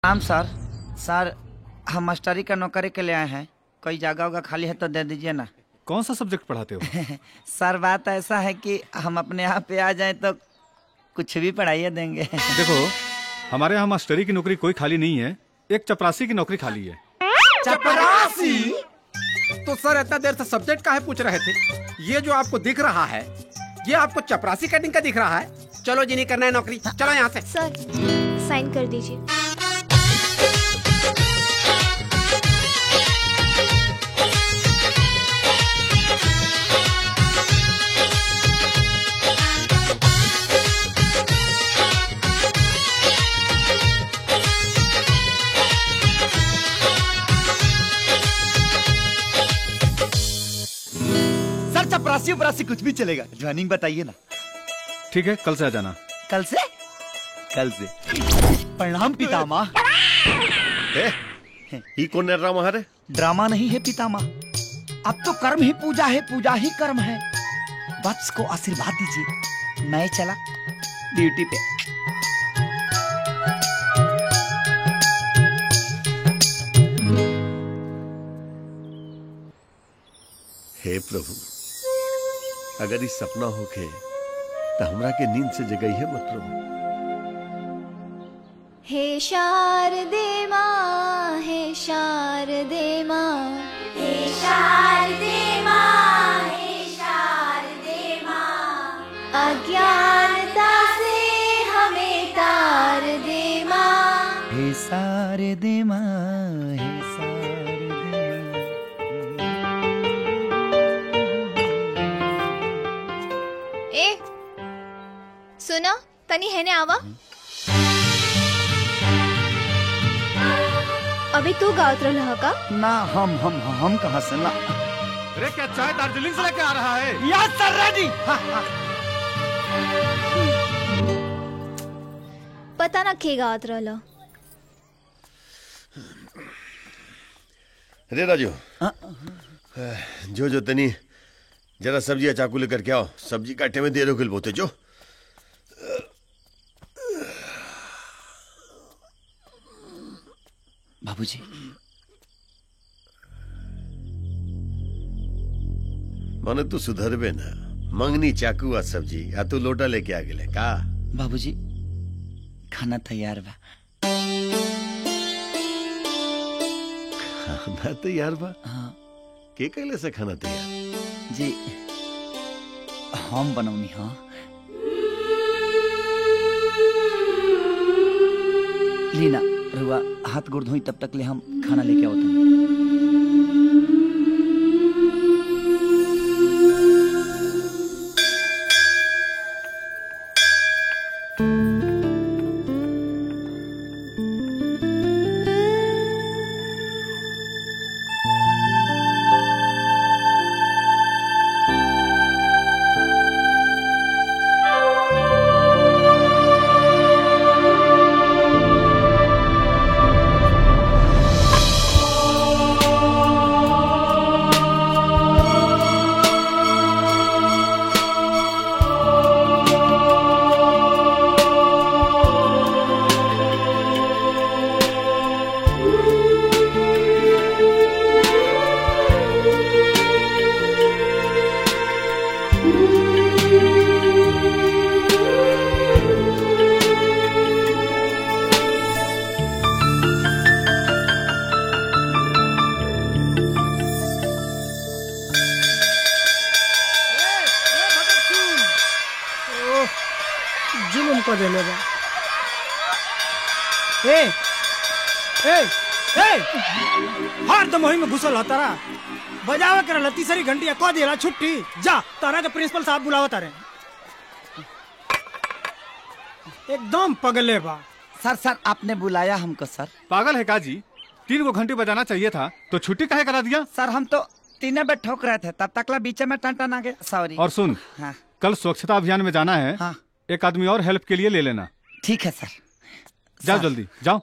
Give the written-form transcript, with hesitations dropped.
राम सर। सर हम मास्टरी का नौकरी के लिए आए हैं, कोई जगह होगा खाली है तो दे दीजिए ना। कौन सा सब्जेक्ट पढ़ाते हो? सर बात ऐसा है कि हम अपने यहाँ पे आ जाए तो कुछ भी पढ़ाइए देंगे। देखो हमारे यहाँ मास्टरी की नौकरी कोई खाली नहीं है, एक चपरासी की नौकरी खाली है। चपरासी? तो सर इतना देर से सब्जेक्ट का है पूछ रहे थे। ये जो आपको दिख रहा है ये आपको चपरासी कटिंग का दिख रहा है। चलो जी नहीं करना है नौकरी, चलो यहाँ से। सर साइन कर दीजिए। चपरासी उपरासी कुछ भी चलेगा, ज्वाइनिंग बताइए ना। ठीक है, कल से आ जाना। कल से? कल से। प्रणाम पितामह। ही कौन है ड्रामा है? ड्रामा नहीं है पितामह, अब तो कर्म ही पूजा है, पूजा ही कर्म है। वत्स को आशीर्वाद दीजिए, मैं चला ड्यूटी पे। हे प्रभु, अगर इस सपना होके तो हमरा के नींद से जगई है मत प्रभु। हे शारदे माँ, हे शारदे माँ, हे शारदे माँ, हे शारदे माँ, अज्ञानता से हमें तार दे माँ। हे शारदे माँ, हे सुनो तनी है ने आवा। अभी तू गावत रहा का? ना हम कहाँ से ना। अरे क्या चाय दार्जिलिंग से लेके आ रहा है? यस सर रेडी। पता ना के गावत रहा। अरे राजू, जो तनी जरा सब्जी या चाकू लेकर के आओ, सब्जी काटे में देर हो गई बोते जो। बाबूजी, माने तू सुधरबे ना। मंगनी चाकू आ सब्जी आ तू लोटा लेके आ गेले का? बाबूजी खाना तैयार बा। खाना तैयार बा? हाँ। के कहले से खाना तैयार? जी हम बनौनी। हाँ लीना रुआ हाथ गोड़ धोई, तब तक ले हम खाना लेके आओ। हर दम वही में घुसल होता रहा। बजावा कर लती सारी घंटिया को दिला छुट्टी। जा तारा के प्रिंसिपल साहब बुलावा तारे। एकदम पगले बा। सर आपने बुलाया हमको? सर पागल है का जी? 3 घंटे बजाना चाहिए था तो छुट्टी काहे करा दिया? सर हम तो 3 बजे ठोक रहे थे, तब तक बीच में टन आ गया। सॉरी। और सुन, हाँ। कल स्वच्छता अभियान में जाना है। हाँ। एक आदमी और हेल्प के लिए ले लेना। ठीक है सर। जाओ जल्दी जाओ।